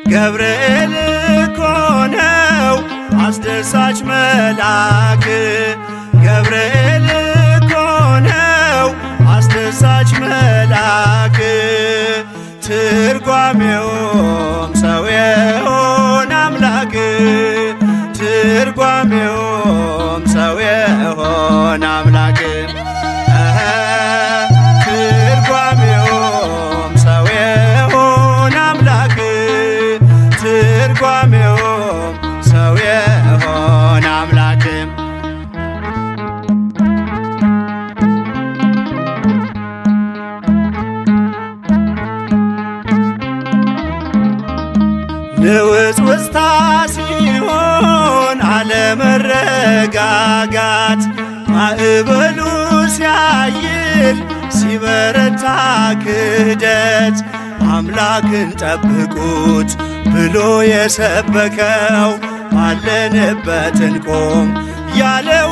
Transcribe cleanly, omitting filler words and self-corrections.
ገብርኤል እኮ ነው አስደሳች መልአክ ገብርኤል እኮ ነው አስደሳች መልአክ ትርጓሜውም ሰው የሆነ አምላክ ትርጓሜውም ሰው የሆነ አምላክ ትርጓሜውም ሰው የሆነ አምላክ ትርጓሜውም ሰው የሆነ አምላክ ንውጽውጽታ ሲሆን አለመረጋጋት ማዕበሉ ሲያይል ሲበረታ ክህደት አምላክን ጠብቁት ብሎ የሰበከው ባለንበት እንቆም ያለው